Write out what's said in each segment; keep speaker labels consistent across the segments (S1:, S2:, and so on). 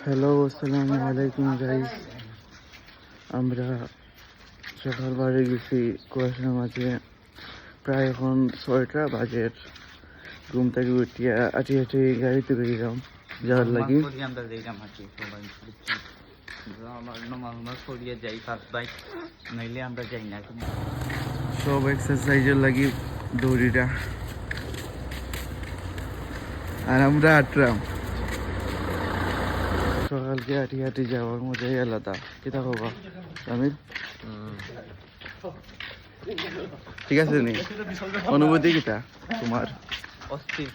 S1: Hello, আসসালামু আলাইকুম guys. আমরা সকাল বাজে গেছি কুয়াশার মাঝে। প্রায় এখন 6টা বাজে। ঘুম থেকে উঠিয়া আটি আটি গাড়িতে বেরিলাম যাওয়ার লাগি।
S2: আমরা যাইলাম হাঁটি সবাই সরিয়ে যাই ফার্স্ট বাইক, নইলে আমরা যাই না।
S1: সব এক্সারসাইজের লাগি দৌড়িটা, আর আমরা হাঁটলাম। সকালকে হাঁটি হাঁটি যাওয়ার মজাই আলাদা। কিতা খবর আমির? ঠিক আছে নি? অনুভূতি কিতা তোমার?
S2: অস্থির।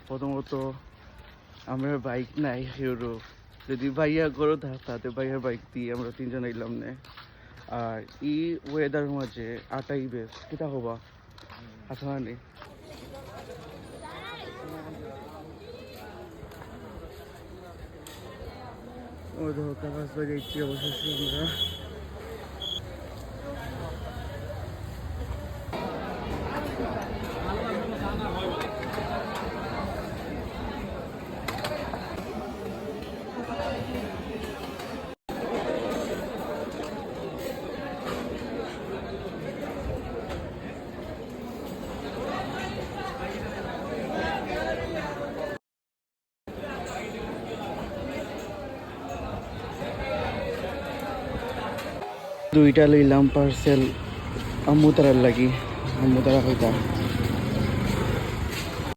S1: প্রথমত আমরা বাইক নাই সেরো, যদি ভাইয়া করো তাতে ভাইয়ার বাইক দিয়ে আমরা 3জন এলাম না। আর এই ওয়েদার মাঝে আটাই বেস্ট। কিতা হবা আসা নেই। ও দেখো কাগজ বাজাইছি অবশেষে আমরা। দুইটা লইলাম পার্সেল আম্মু তারার লাগি। আম্মু তারা হইতা